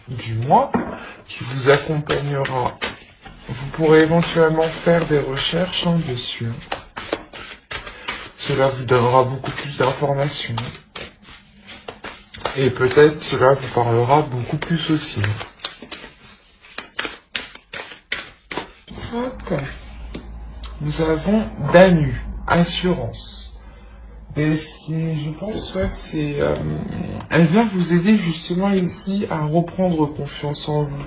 du mois qui vous accompagnera. Vous pourrez éventuellement faire des recherches dessus. Cela vous donnera beaucoup plus d'informations. Et peut-être cela vous parlera beaucoup plus aussi. Hop. Nous avons Danu, assurance. Et je pense que c'est... elle vient vous aider justement ici à reprendre confiance en vous.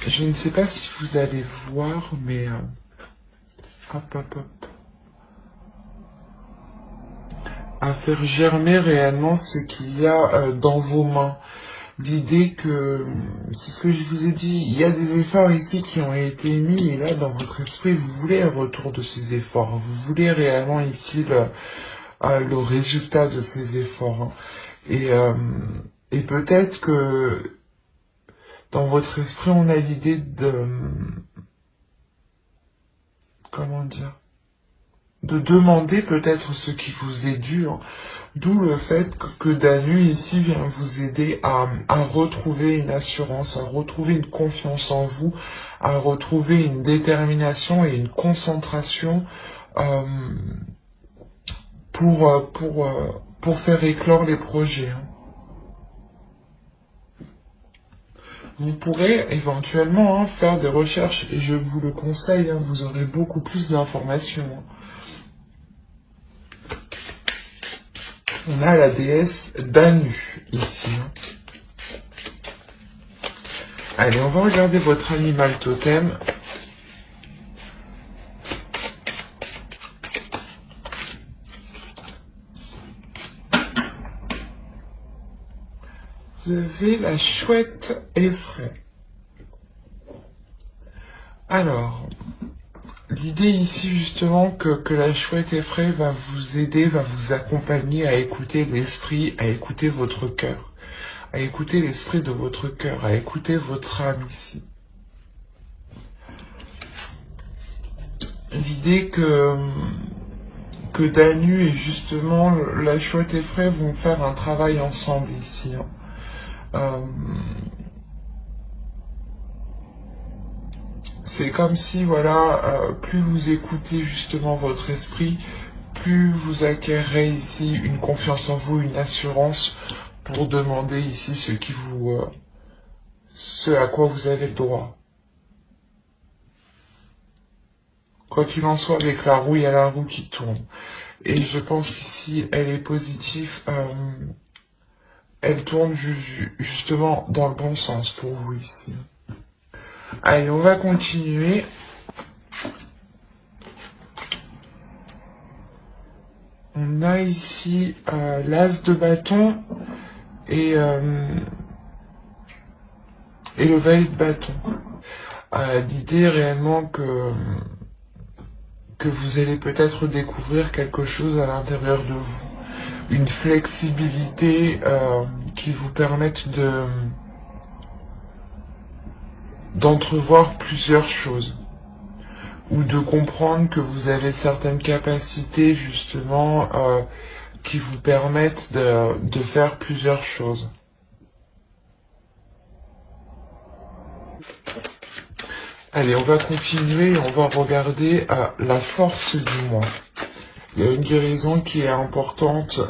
Je ne sais pas si vous allez voir, mais... hop. À faire germer réellement ce qu'il y a dans vos mains. L'idée que, c'est ce que je vous ai dit, il y a des efforts ici qui ont été mis, et là, dans votre esprit, vous voulez un retour de ces efforts. Vous voulez réellement ici le résultat de ces efforts. Et peut-être que dans votre esprit, on a l'idée de... comment dire ? De demander peut-être ce qui vous est dû, d'où le fait que Danu ici vient vous aider à retrouver une assurance, à retrouver une confiance en vous, à retrouver une détermination et une concentration pour faire éclore les projets. Vous pourrez éventuellement faire des recherches, et je vous le conseille, vous aurez beaucoup plus d'informations. On a la déesse Danu, ici. Allez, on va regarder votre animal totem. Vous avez la chouette effraie. Alors... l'idée ici justement que la chouette effraie va vous aider, va vous accompagner à écouter l'esprit, à écouter votre cœur, à écouter l'esprit de votre cœur, à écouter votre âme ici. L'idée que Danu et justement la chouette effraie vont faire un travail ensemble ici. C'est comme si, voilà, plus vous écoutez justement votre esprit, plus vous acquérez ici une confiance en vous, une assurance pour demander ici ce à quoi vous avez le droit. Quoi qu'il en soit, avec la roue, il y a la roue qui tourne. Et je pense qu'ici, elle est positive, elle tourne justement dans le bon sens pour vous ici. Allez, on va continuer. On a ici l'as de bâton et le valet de bâton. L'idée réellement que vous allez peut-être découvrir quelque chose à l'intérieur de vous. Une flexibilité qui vous permette d'entrevoir plusieurs choses. Ou de comprendre que vous avez certaines capacités justement qui vous permettent de faire plusieurs choses. Allez, on va continuer et on va regarder la force du mois. Il y a une guérison qui est importante.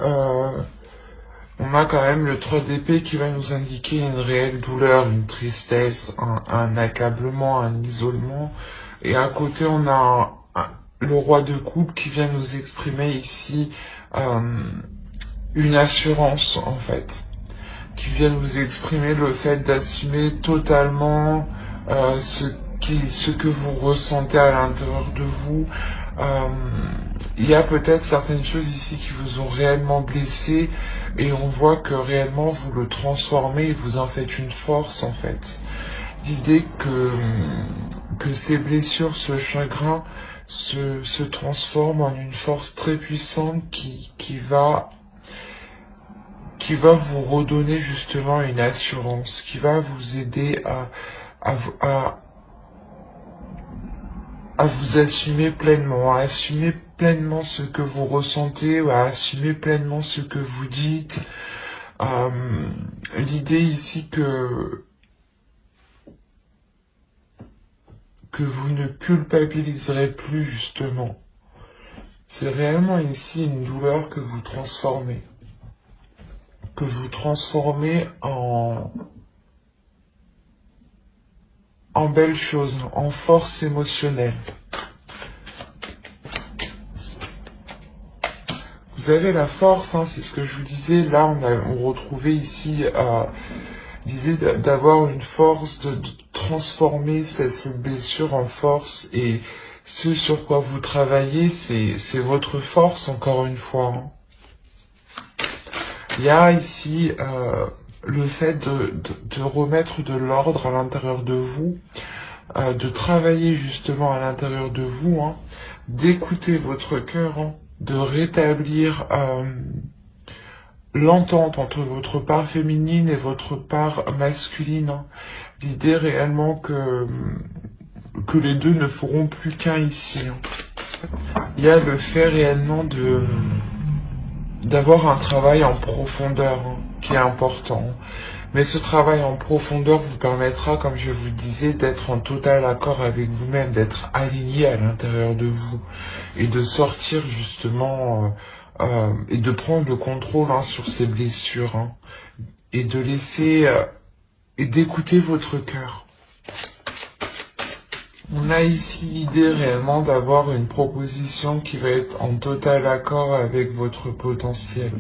On a quand même le 3 d'épée qui va nous indiquer une réelle douleur, une tristesse, un accablement, un isolement. Et à côté, on a le roi de coupe qui vient nous exprimer ici une assurance, en fait. Qui vient nous exprimer le fait d'assumer totalement ce que vous ressentez à l'intérieur de vous. Il y a peut-être certaines choses ici qui vous ont réellement blessé et on voit que réellement vous le transformez et vous en faites une force en fait. L'idée que ces blessures, ce chagrin se transforme en une force très puissante qui va vous redonner justement une assurance, qui va vous aider à vous assumer pleinement, à assumer pleinement ce que vous ressentez, ou à assumer pleinement ce que vous dites. L'idée ici que vous ne culpabiliserez plus justement. C'est réellement ici une douleur que vous transformez. Que vous transformez en belle chose, en force émotionnelle. Vous avez la force, hein, c'est ce que je vous disais, là on retrouvait ici l'idée d'avoir une force, de transformer cette blessure en force, et ce sur quoi vous travaillez, c'est votre force encore une fois. Hein. Il y a ici le fait de remettre de l'ordre à l'intérieur de vous, de travailler justement à l'intérieur de vous, hein, d'écouter votre cœur, hein, de rétablir l'entente entre votre part féminine et votre part masculine. Hein. L'idée réellement que les deux ne feront plus qu'un ici. Hein. Il y a le fait réellement d'avoir un travail en profondeur, hein, qui est important. Mais ce travail en profondeur vous permettra, comme je vous disais, d'être en total accord avec vous-même, d'être aligné à l'intérieur de vous, et de sortir justement, et de prendre le contrôle, hein, sur ces blessures, hein, et de laisser, et d'écouter votre cœur. On a ici l'idée réellement d'avoir une proposition qui va être en total accord avec votre potentiel,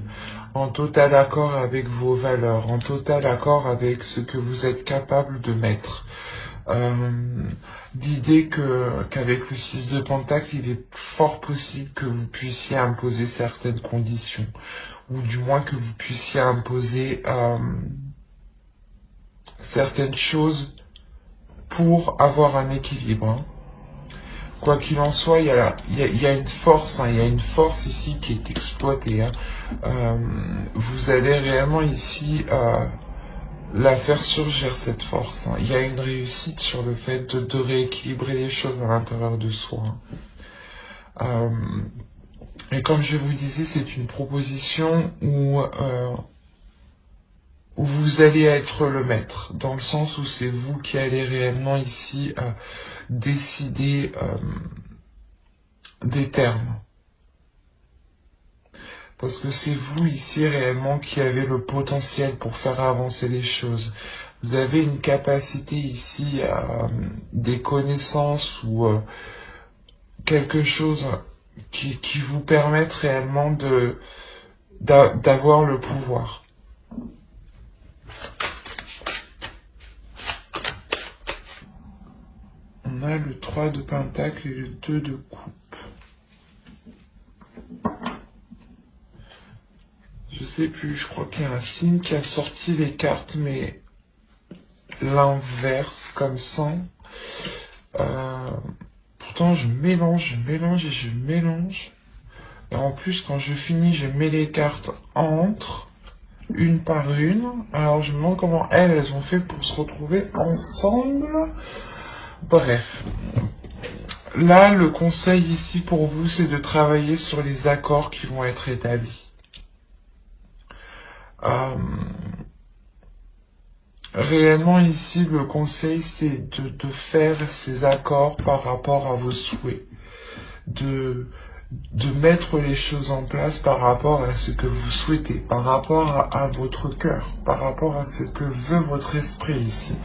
en total accord avec vos valeurs, en total accord avec ce que vous êtes capable de mettre. L'idée qu'avec le 6 de Pentacle, il est fort possible que vous puissiez imposer certaines conditions, ou du moins que vous puissiez imposer certaines choses pour avoir un équilibre. Hein. Quoi qu'il en soit, il y a une force, hein, il y a une force ici qui est exploitée. Hein. Vous allez réellement ici la faire surgir, cette force. Hein. Il y a une réussite sur le fait de rééquilibrer les choses à l'intérieur de soi. Hein. Et comme je vous disais, c'est une proposition où vous allez être le maître, dans le sens où c'est vous qui allez réellement ici décider des termes. Parce que c'est vous ici réellement qui avez le potentiel pour faire avancer les choses. Vous avez une capacité ici, des connaissances ou quelque chose qui vous permette réellement d'avoir le pouvoir. On a le 3 de Pentacle et le 2 de Coupe. Je sais plus, je crois qu'il y a un signe qui a sorti les cartes, mais l'inverse, comme ça. Pourtant, je mélange. Et en plus, quand je finis, je mets les cartes entre, une par une. Alors, je me demande comment elles ont fait pour se retrouver ensemble. Bref. Là, le conseil ici pour vous, c'est de travailler sur les accords qui vont être établis. Réellement ici, le conseil, c'est de faire ces accords par rapport à vos souhaits. De mettre les choses en place par rapport à ce que vous souhaitez, par rapport à votre cœur, par rapport à ce que veut votre esprit ici.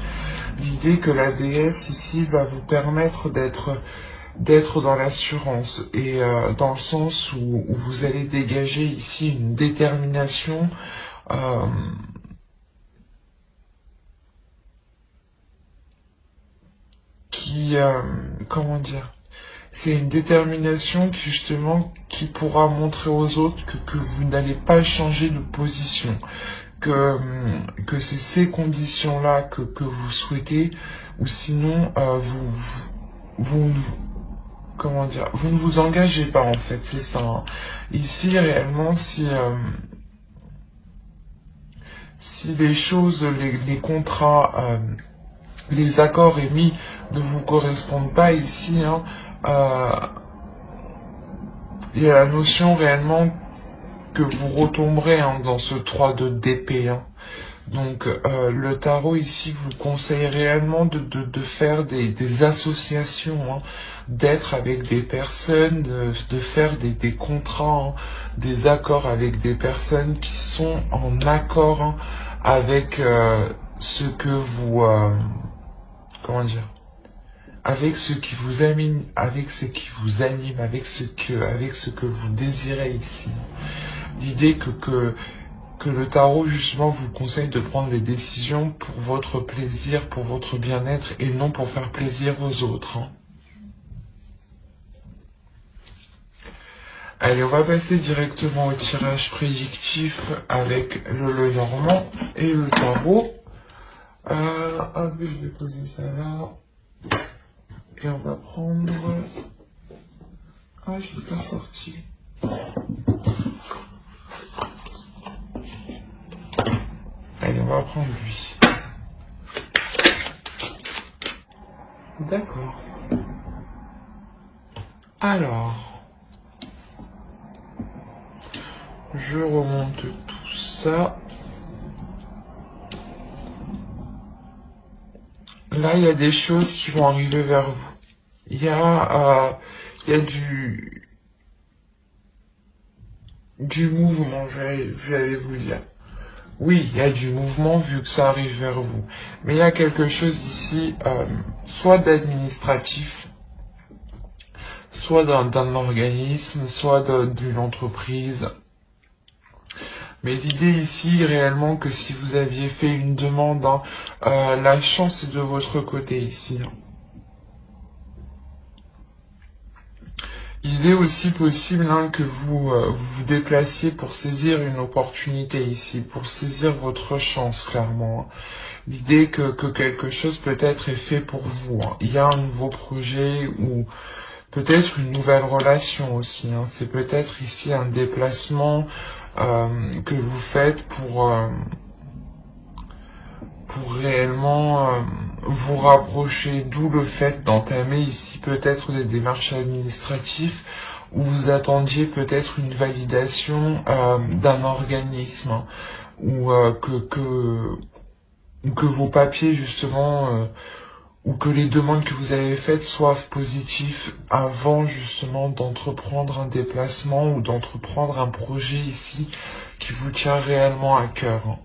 L'idée que la déesse ici va vous permettre d'être dans l'assurance, et dans le sens où vous allez dégager ici une détermination qui, comment dire, c'est une détermination qui pourra montrer aux autres que vous n'allez pas changer de position, que c'est ces conditions-là que vous souhaitez, ou sinon vous comment dire, vous ne vous engagez pas en fait, c'est ça. Hein. Ici réellement, si les choses, les contrats, les accords émis ne vous correspondent pas ici, hein, il y a la notion réellement que vous retomberez dans ce 3 d'épée. Donc le tarot ici vous conseille réellement de faire des associations, d'être avec des personnes, de faire des contrats, des accords avec des personnes qui sont en accord avec ce que vous... comment dire, avec ce qui vous anime, avec ce qui vous anime, avec ce que vous désirez ici. L'idée que le tarot justement vous conseille de prendre les décisions pour votre plaisir, pour votre bien-être et non pour faire plaisir aux autres. Allez, on va passer directement au tirage prédictif avec le Lenormand et le tarot. Hop, je vais poser ça là. Et on va prendre... Ah, je l'ai pas sorti. Allez, on va prendre lui. D'accord. Alors... je remonte tout ça. Là, il y a des choses qui vont arriver vers vous. Il y a du mouvement, je vais vous dire. Oui, il y a du mouvement vu que ça arrive vers vous. Mais il y a quelque chose ici, soit d'administratif, soit d'un organisme, soit d'une entreprise. Mais l'idée ici, réellement, que si vous aviez fait une demande, la chance est de votre côté ici. Il est aussi possible que vous vous déplaciez pour saisir une opportunité ici, pour saisir votre chance, clairement. L'idée que quelque chose peut-être est fait pour vous. Il y a un nouveau projet ou peut-être une nouvelle relation aussi. C'est peut-être ici un déplacement que vous faites pour réellement vous rapprocher, d'où le fait d'entamer ici peut-être des démarches administratives où vous attendiez peut-être une validation d'un organisme ou que vos papiers justement ou que les demandes que vous avez faites soient positives avant justement d'entreprendre un déplacement ou d'entreprendre un projet ici qui vous tient réellement à cœur.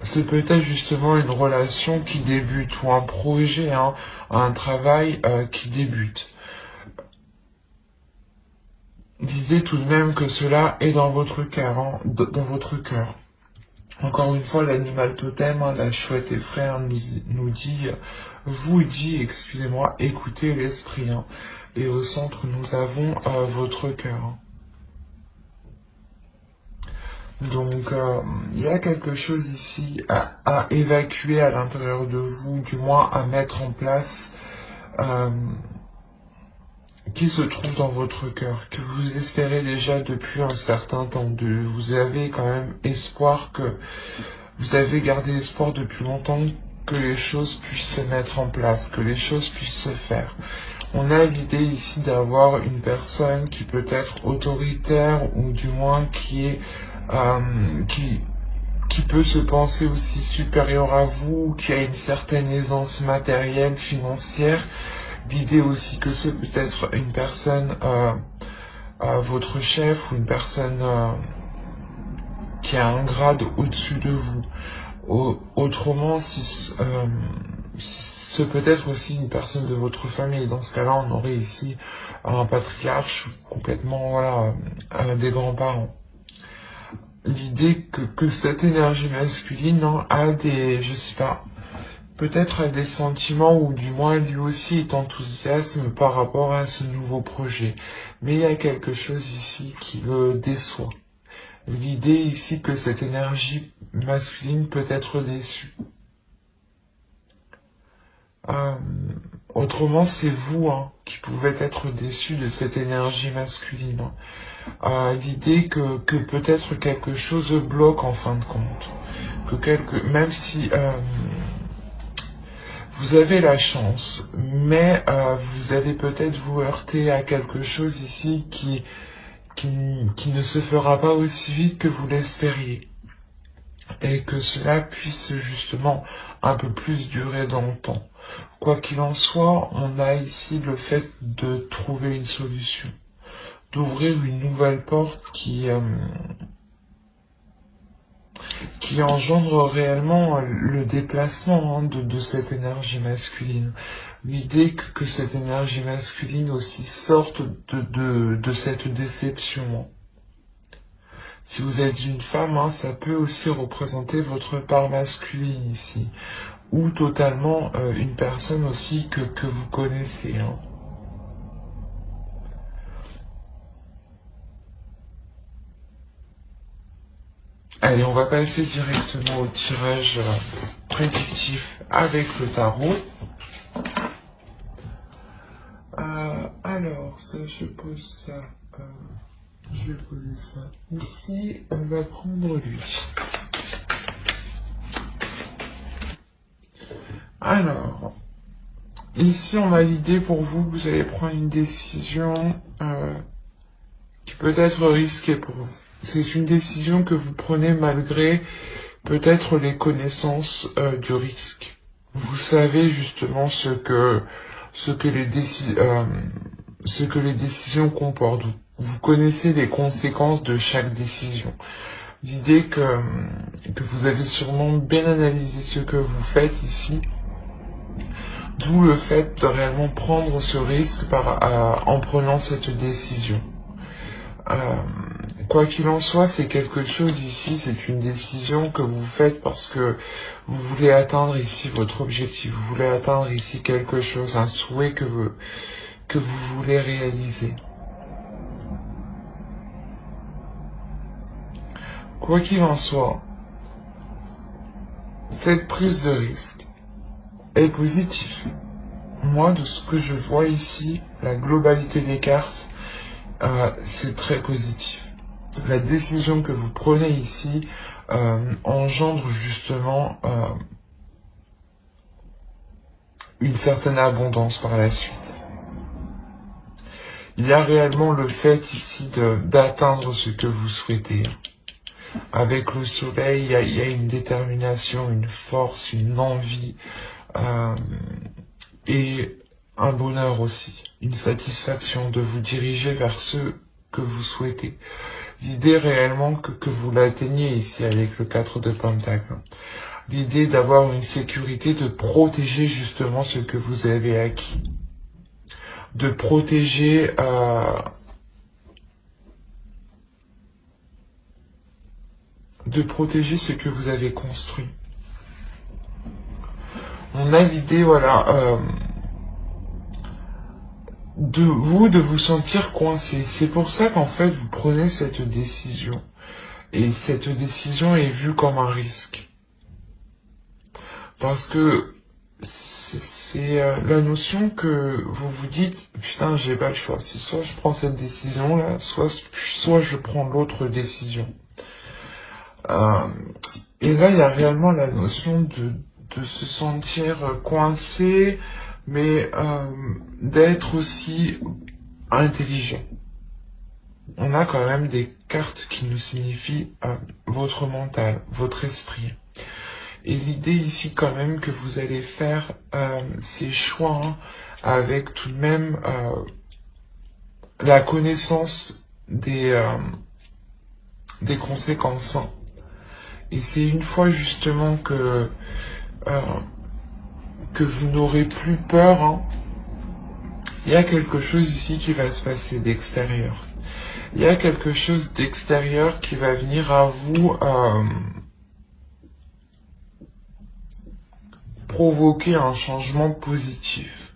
C'est peut-être justement une relation qui débute ou un projet, un travail qui débute. L'idée tout de même que cela est dans votre cœur, dans votre cœur. Encore une fois, l'animal totem, la chouette effraie, nous dit, excusez-moi, écoutez l'esprit. Et au centre, nous avons votre cœur. Donc, il y a quelque chose ici à évacuer à l'intérieur de vous, du moins à mettre en place, qui se trouve dans votre cœur, que vous espérez déjà depuis un certain temps. Vous avez quand même espoir vous avez gardé espoir depuis longtemps que les choses puissent se mettre en place, que les choses puissent se faire. On a l'idée ici d'avoir une personne qui peut être autoritaire ou du moins qui est qui peut se penser aussi supérieur à vous, qui a une certaine aisance matérielle, financière. L'idée aussi que c'est peut-être une personne, votre chef ou une personne qui a un grade au-dessus de vous. Autrement, si c'est peut-être aussi une personne de votre famille. Dans ce cas-là, on aurait ici un patriarche complètement, voilà, des grands-parents. L'idée que cette énergie masculine a des, je sais pas, peut-être des sentiments ou du moins lui aussi est enthousiasme par rapport à ce nouveau projet. Mais il y a quelque chose ici qui le déçoit. L'idée ici que cette énergie masculine peut être déçue. Autrement, c'est vous qui pouvez être déçu de cette énergie masculine. L'idée que peut-être quelque chose bloque en fin de compte. Même si vous avez la chance, mais vous allez peut-être vous heurter à quelque chose ici qui qui ne se fera pas aussi vite que vous l'espériez. Et que cela puisse justement un peu plus durer dans le temps. Quoi qu'il en soit, on a ici le fait de trouver une solution, d'ouvrir une nouvelle porte qui engendre réellement le déplacement de cette énergie masculine. L'idée que cette énergie masculine aussi sorte de cette déception. Si vous êtes une femme, ça peut aussi représenter votre part masculine ici, ou totalement une personne aussi que vous connaissez. Allez, on va passer directement au tirage prédictif avec le tarot. Alors, ça, je pose ça. Je vais poser ça ici. On va prendre lui. Alors, ici, on a l'idée pour vous que vous allez prendre une décision qui peut être risquée pour vous. C'est une décision que vous prenez malgré peut-être les connaissances du risque. Vous savez justement ce que les décisions comportent. Vous connaissez les conséquences de chaque décision. L'idée que vous avez sûrement bien analysé ce que vous faites ici, d'où le fait de réellement prendre ce risque en prenant cette décision. Quoi qu'il en soit, c'est quelque chose ici, c'est une décision que vous faites parce que vous voulez atteindre ici votre objectif, vous voulez atteindre ici quelque chose, un souhait que vous voulez réaliser. Quoi qu'il en soit, cette prise de risque est positive. Moi, de ce que je vois ici, la globalité des cartes, c'est très positif. La décision que vous prenez ici engendre justement une certaine abondance par la suite. Il y a réellement le fait ici d'atteindre ce que vous souhaitez. Avec le soleil, il y a une détermination, une force, une envie et un bonheur aussi, une satisfaction de vous diriger vers ce que vous souhaitez. L'idée réellement que vous l'atteigniez ici avec le 4 de Pentacle. L'idée d'avoir une sécurité, de protéger justement ce que vous avez acquis. De protéger ce que vous avez construit. On a l'idée, voilà, de vous sentir coincé. C'est pour ça qu'en fait, vous prenez cette décision. Et cette décision est vue comme un risque. Parce que c'est la notion que vous vous dites, putain, j'ai pas le choix. C'est soit je prends cette décision-là, soit je prends l'autre décision. Et là, il y a réellement la notion de se sentir coincé, mais d'être aussi intelligent. On a quand même des cartes qui nous signifient votre mental, votre esprit. Et l'idée ici quand même que vous allez faire ces choix avec tout de même la connaissance des conséquences. Et c'est une fois justement que vous n'aurez plus peur, il y a quelque chose ici qui va se passer d'extérieur. Il y a quelque chose d'extérieur qui va venir à vous provoquer un changement positif.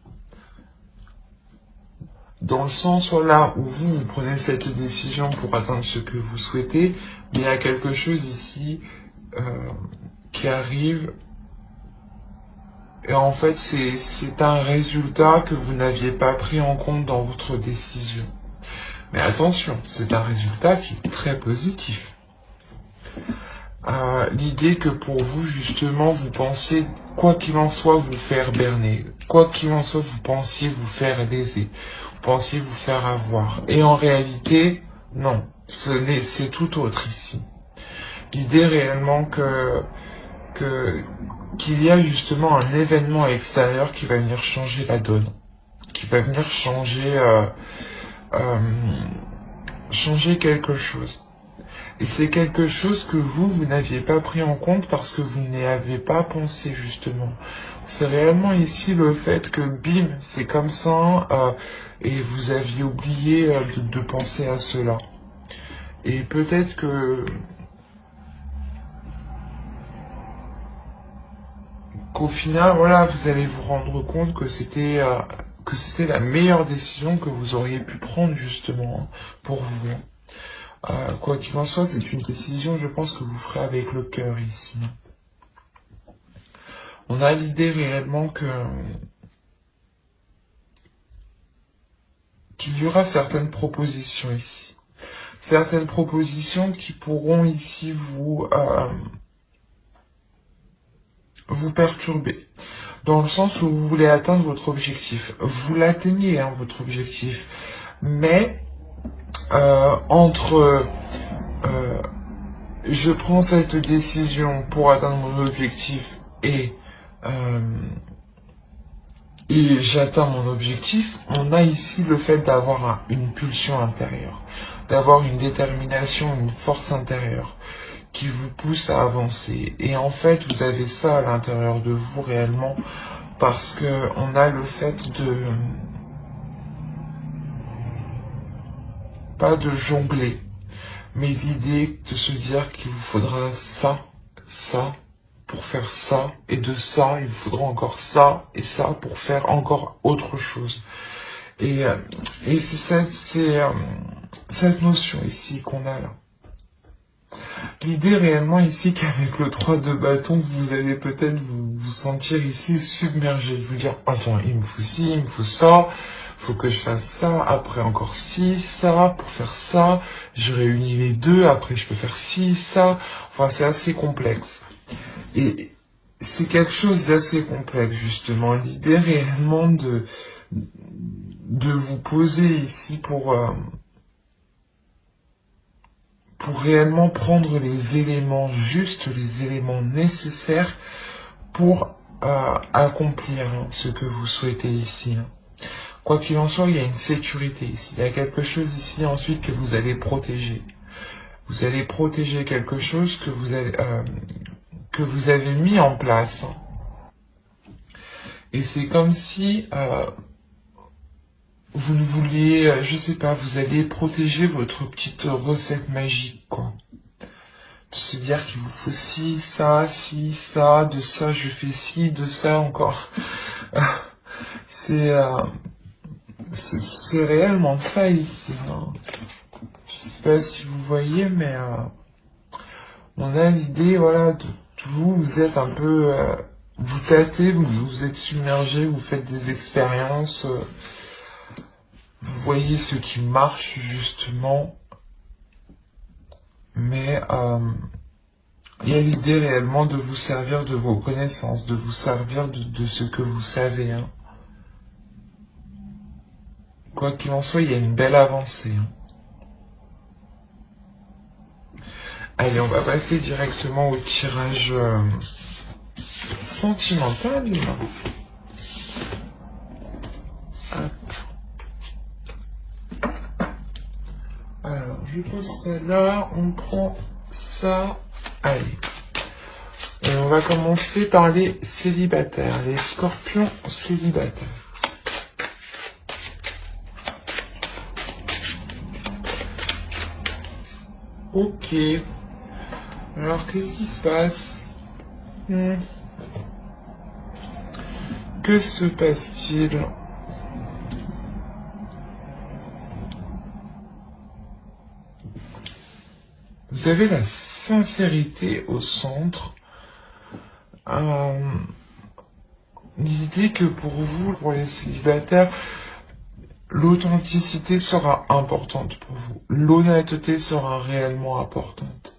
Dans le sens là où vous prenez cette décision pour atteindre ce que vous souhaitez, mais il y a quelque chose ici qui arrive. Et en fait, c'est un résultat que vous n'aviez pas pris en compte dans votre décision. Mais attention, c'est un résultat qui est très positif. L'idée que pour vous, justement, vous pensiez, quoi qu'il en soit, vous faire berner. Quoi qu'il en soit, vous pensiez vous faire léser. Vous pensiez vous faire avoir. Et en réalité, Non, c'est tout autre ici. L'idée réellement qu'il y a justement un événement extérieur qui va venir changer la donne, qui va venir euh, changer quelque chose. Et c'est quelque chose que vous n'aviez pas pris en compte parce que vous n'y avez pas pensé justement. C'est réellement ici le fait que bim, c'est comme ça, et vous aviez oublié de penser à cela. Et peut-être qu'au final, voilà, vous allez vous rendre compte que c'était la meilleure décision que vous auriez pu prendre justement pour vous. Quoi qu'il en soit, c'est une décision, je pense, que vous ferez avec le cœur ici. On a l'idée réellement qu'il y aura certaines propositions ici. Certaines propositions qui pourront ici vous perturber. Dans le sens où vous voulez atteindre votre objectif. Vous l'atteignez, hein, votre objectif. Mais, entre je prends cette décision pour atteindre mon objectif euh, et j'atteins mon objectif, on a ici le fait d'avoir une pulsion intérieure, d'avoir une détermination, une force intérieure qui vous pousse à avancer. Et en fait, vous avez ça à l'intérieur de vous réellement parce que on a le fait pas de jongler, mais l'idée de se dire qu'il vous faudra ça, ça, pour faire ça, et de ça, il vous faudra encore ça, et ça, pour faire encore autre chose. Et c'est cette notion ici qu'on a là. L'idée réellement ici qu'avec le 3 de bâton, vous allez peut-être vous sentir ici submergé, vous dire, attends, il me faut ci, il me faut ça, faut que je fasse ça, après encore ci, ça, pour faire ça, je réunis les deux, après je peux faire ci, ça, enfin c'est assez complexe. Et c'est quelque chose d'assez complexe justement, l'idée réellement de vous poser ici pour réellement prendre les éléments justes, les éléments nécessaires pour accomplir ce que vous souhaitez ici. Quoi qu'il en soit, il y a une sécurité ici. Il y a quelque chose ici ensuite que vous allez protéger. Vous allez protéger quelque chose que vous avez mis en place. Et c'est comme si vous ne vouliez, je sais pas, vous allez protéger votre petite recette magique, quoi. De se dire qu'il vous faut ci, ça, de ça je fais ci, de ça encore. C'est c'est réellement ça ici. Hein. Je sais pas si vous voyez, mais on a l'idée, voilà, de vous êtes un peu, vous tâtez, vous êtes submergé, vous faites des expériences, vous voyez ce qui marche justement, mais il y a l'idée réellement de vous servir de vos connaissances, de vous servir de ce que vous savez. Hein. Quoi qu'il en soit, il y a une belle avancée. Hein. Allez, on va passer directement au tirage sentimental. Alors, je pose ça là, on prend ça. Allez. Et on va commencer par les célibataires, les scorpions célibataires. Ok. Alors, qu'est-ce qui se passe? Que se passe-t-il? Vous avez la sincérité au centre. L'idée que pour vous, pour les célibataires, l'authenticité sera importante pour vous. L'honnêteté sera réellement importante.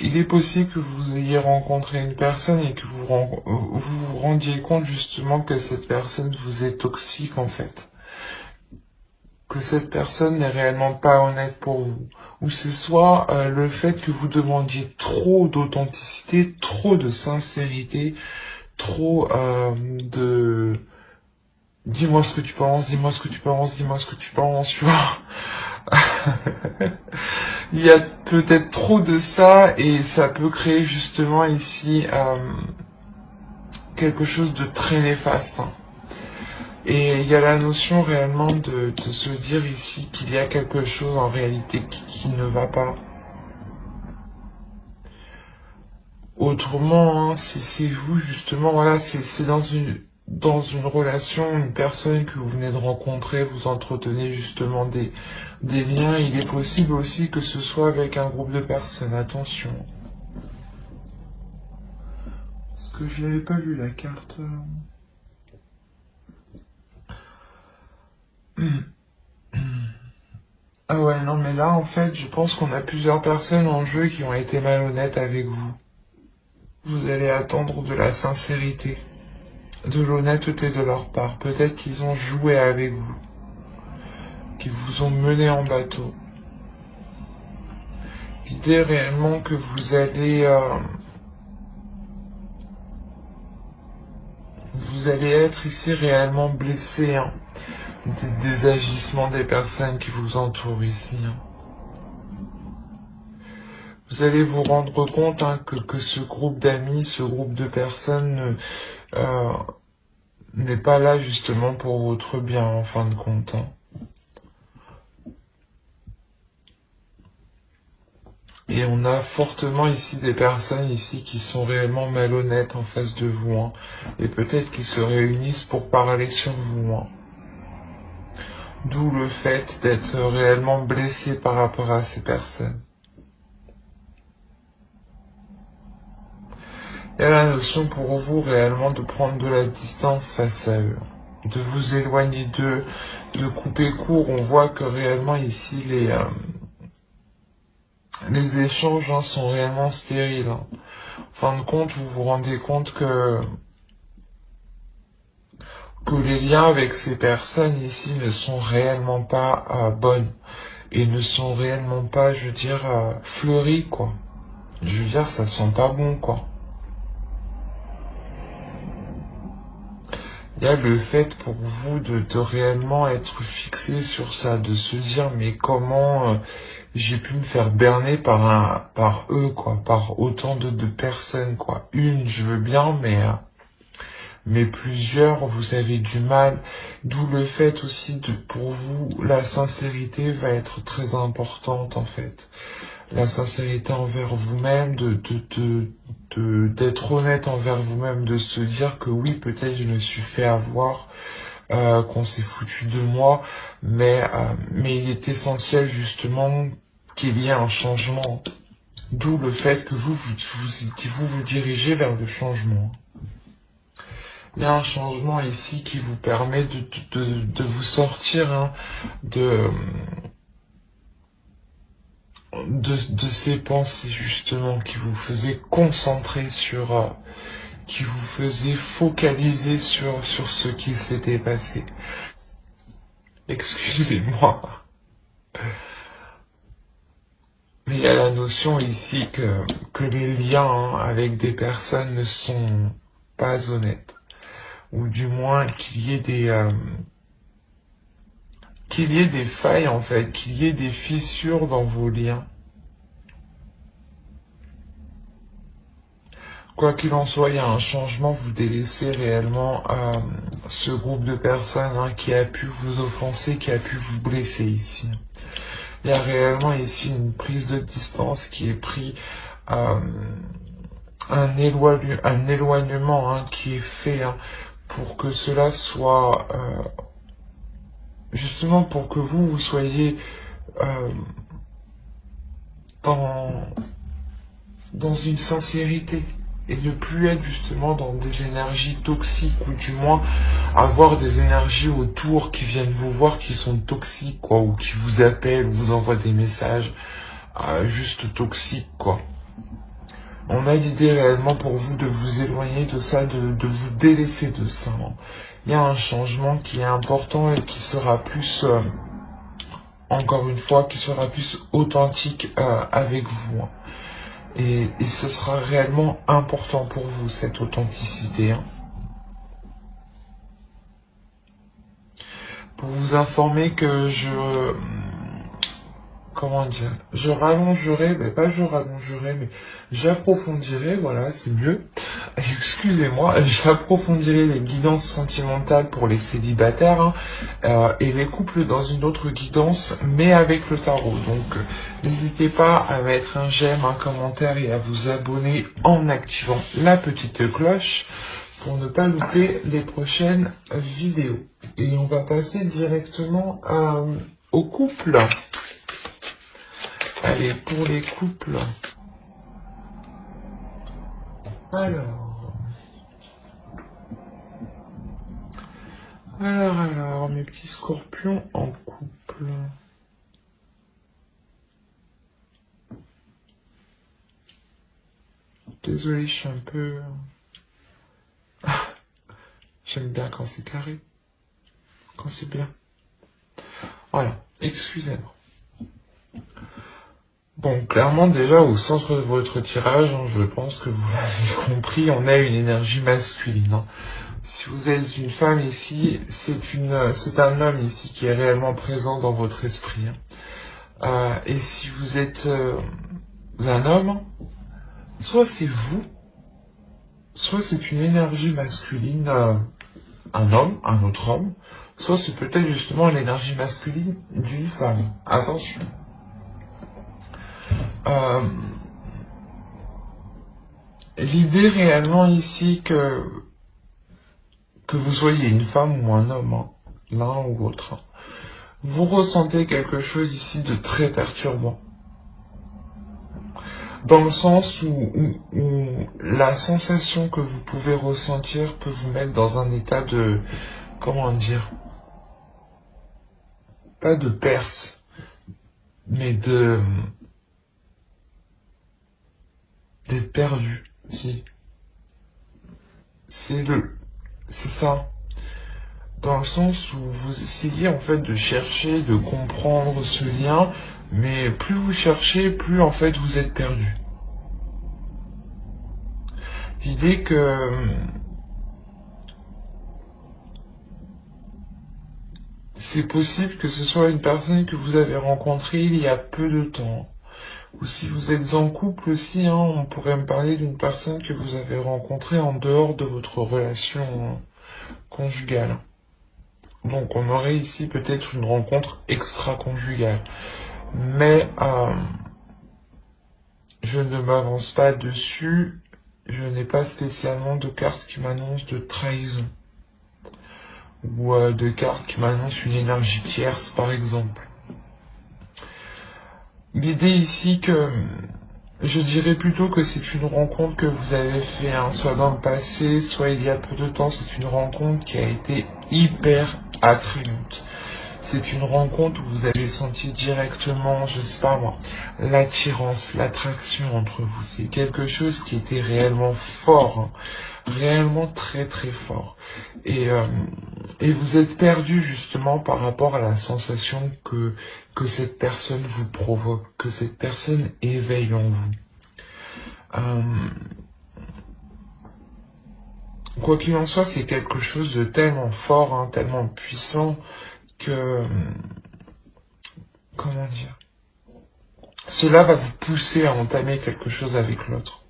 Il est possible que vous ayez rencontré une personne et que vous rendiez compte justement que cette personne vous est toxique en fait. que cette personne n'est réellement pas honnête pour vous. Ou c'est soit le fait que vous demandiez trop d'authenticité, trop de sincérité, trop de... Dis-moi ce que tu penses, dis-moi ce que tu penses, dis-moi ce que tu penses, tu vois. Il y a peut-être trop de ça et ça peut créer justement ici quelque chose de très néfaste. Hein. Et il y a la notion réellement de se dire ici qu'il y a quelque chose en réalité qui ne va pas. Autrement, hein, c'est vous justement, voilà, c'est dans une relation, une personne que vous venez de rencontrer, vous entretenez justement des liens. Il est possible aussi que ce soit avec un groupe de personnes, attention. Parce que je n'avais pas lu la carte. Ah ouais, non, mais là, en fait, je pense qu'on a plusieurs personnes en jeu qui ont été malhonnêtes avec vous. Vous allez attendre de la sincérité, de l'honnêteté de leur part. Peut-être qu'ils ont joué avec vous, qu'ils vous ont mené en bateau. L'idée réellement que vous allez être ici réellement blessé hein, des agissements des personnes qui vous entourent ici. Hein. Vous allez vous rendre compte hein, que ce groupe d'amis, ce groupe de personnes n'est pas là justement pour votre bien en fin de compte. Hein. Et on a fortement ici des personnes ici qui sont réellement malhonnêtes en face de vous. Hein, et peut-être qu'ils se réunissent pour parler sur vous. Hein. D'où le fait d'être réellement blessé par rapport à ces personnes. Il y a la notion pour vous réellement de prendre de la distance face à eux, de vous éloigner d'eux, de couper court. On voit que réellement ici les échanges hein, sont réellement stériles. Hein. En fin de compte, vous vous rendez compte que les liens avec ces personnes ici ne sont réellement pas bonnes et ne sont réellement pas, je veux dire, fleuris, quoi. Je veux dire, ça sent pas bon, quoi. Il y a le fait pour vous de réellement être fixé sur ça, de se dire mais comment j'ai pu me faire berner par eux, quoi, par autant de personnes, quoi. Une, je veux bien, mais plusieurs, vous avez du mal. D'où le fait aussi pour vous, la sincérité va être très importante en fait. La sincérité envers vous-même, d'être honnête envers vous-même, de se dire que oui, peut-être je me suis fait avoir, qu'on s'est foutu de moi, mais il est essentiel justement qu'il y ait un changement. D'où le fait que vous dirigez vers le changement. Il y a un changement ici qui vous permet de vous sortir hein, de ces pensées justement qui vous faisaient concentrer sur, qui vous faisaient focaliser sur ce qui s'était passé. Excusez-moi. Mais il y a la notion ici que les liens hein, avec des personnes ne sont pas honnêtes. Ou du moins qu'il y ait des failles en fait, qu'il y ait des fissures dans vos liens. Quoi qu'il en soit, il y a un changement, vous délaissez réellement ce groupe de personnes hein, qui a pu vous offenser, qui a pu vous blesser ici. Il y a réellement ici une prise de distance qui est pris, un éloignement hein, qui est fait hein, pour que cela soit, justement pour que vous soyez dans une sincérité. Et ne plus être justement dans des énergies toxiques, ou du moins avoir des énergies autour qui viennent vous voir qui sont toxiques, quoi, ou qui vous appellent, ou vous envoient des messages juste toxiques, quoi. On a l'idée réellement pour vous de vous éloigner de ça, de vous délaisser de ça. Hein. Il y a un changement qui est important et qui sera plus encore une fois, qui sera plus authentique avec vous. Hein. Et ce sera réellement important pour vous, cette authenticité. Hein. Pour vous informer que comment dire, je rallongerai, mais pas je rallongerai, mais j'approfondirai, voilà, c'est mieux. Excusez-moi, j'approfondirai les guidances sentimentales pour les célibataires et les couples dans une autre guidance, mais avec le tarot. Donc, n'hésitez pas à mettre un j'aime, un commentaire et à vous abonner en activant la petite cloche pour ne pas louper les prochaines vidéos. Et on va passer directement au couple. Allez, pour les couples. Alors, mes petits scorpions en couple. Désolé, je suis un peu... J'aime bien quand c'est carré. Quand c'est bien. Voilà, excusez-moi. Bon, clairement, déjà, au centre de votre tirage, hein, je pense que vous l'avez compris, on a une énergie masculine. Hein. Si vous êtes une femme ici, c'est un homme ici qui est réellement présent dans votre esprit. Hein. Et si vous êtes un homme, soit c'est vous, soit c'est une énergie masculine, un homme, un autre homme, soit c'est peut-être justement l'énergie masculine d'une femme. Attention. L'idée réellement ici que vous soyez une femme ou un homme, hein, l'un ou l'autre, vous ressentez quelque chose ici de très perturbant. Dans le sens où la sensation que vous pouvez ressentir peut vous mettre dans un état de, comment dire, pas de perte, mais d'être perdu, si. C'est ça. Dans le sens où vous essayez en fait de chercher, de comprendre ce lien, mais plus vous cherchez, plus en fait vous êtes perdu. L'idée que c'est possible que ce soit une personne que vous avez rencontrée il y a peu de temps. Ou si vous êtes en couple aussi, hein, on pourrait me parler d'une personne que vous avez rencontrée en dehors de votre relation conjugale. Donc on aurait ici peut-être une rencontre extra-conjugale. Mais je ne m'avance pas dessus. Je n'ai pas spécialement de carte qui m'annonce de trahison. Ou de carte qui m'annonce une énergie tierce par exemple. L'idée ici que je dirais plutôt que c'est une rencontre que vous avez fait, hein, soit dans le passé, soit il y a peu de temps. C'est une rencontre qui a été hyper attrayante. C'est une rencontre où vous avez senti directement, je sais pas moi, l'attirance, l'attraction entre vous. C'est quelque chose qui était réellement fort, hein, réellement très très fort. Et vous êtes perdu justement par rapport à la sensation que cette personne vous provoque, que cette personne éveille en vous. Quoi qu'il en soit, c'est quelque chose de tellement fort, hein, tellement puissant que, comment dire, cela va vous pousser à entamer quelque chose avec l'autre.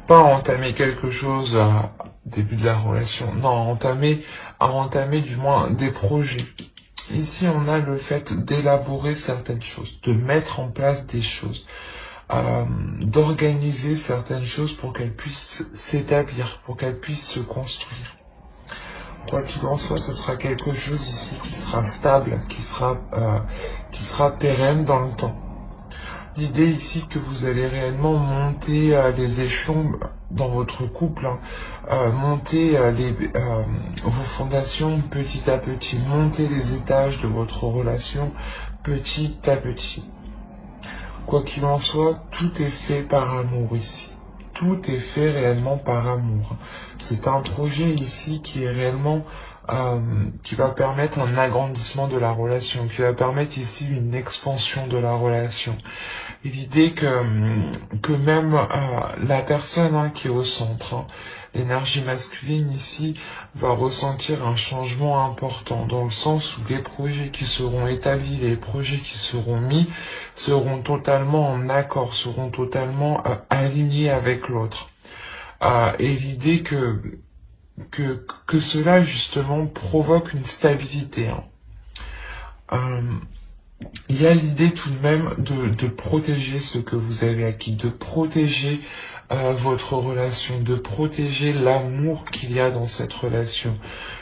Pas à entamer quelque chose au début de la relation, non, à entamer du moins des projets. Ici, on a le fait d'élaborer certaines choses, de mettre en place des choses, d'organiser certaines choses pour qu'elles puissent s'établir, pour qu'elles puissent se construire. Quoi qu'il en soit, ce sera quelque chose ici qui sera stable, qui sera pérenne dans le temps. L'idée ici que vous allez réellement monter les échelons dans votre couple, hein, monter vos fondations petit à petit, monter les étages de votre relation petit à petit. Quoi qu'il en soit, tout est fait par amour ici. Tout est fait réellement par amour. C'est un projet ici qui est réellement qui va permettre un agrandissement de la relation, qui va permettre ici une expansion de la relation. Et l'idée que même la personne qui est au centre, l'énergie masculine ici, va ressentir un changement important, dans le sens où les projets qui seront établis, les projets qui seront mis, seront totalement en accord, seront totalement alignés avec l'autre. Et l'idée que cela justement provoque une stabilité. Il y a l'idée tout de même de protéger ce que vous avez acquis, de protéger votre relation, de protéger l'amour qu'il y a dans cette relation.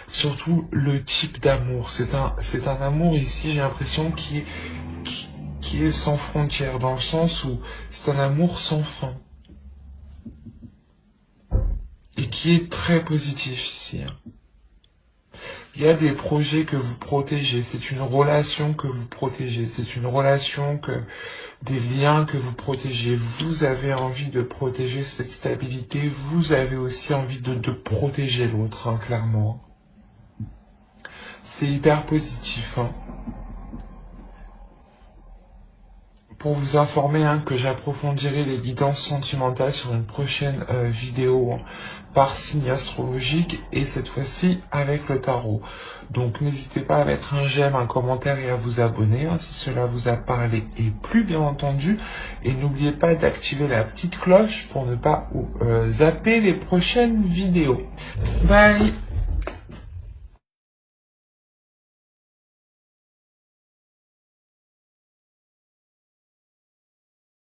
Surtout le type d'amour. C'est un amour ici, j'ai l'impression, qui est sans frontières, dans le sens où c'est un amour sans fin. Et qui est très positif ici. Il y a des projets que vous protégez, c'est une relation que vous protégez, c'est une relation des liens que vous protégez. Vous avez envie de protéger cette stabilité, vous avez aussi envie de protéger l'autre, clairement. C'est hyper positif. Pour vous informer que j'approfondirai les guidances sentimentales sur une prochaine vidéo par signe astrologique, et cette fois-ci avec le tarot. Donc n'hésitez pas à mettre un j'aime, un commentaire et à vous abonner si cela vous a parlé et plu, bien entendu. Et n'oubliez pas d'activer la petite cloche pour ne pas zapper les prochaines vidéos. Bye!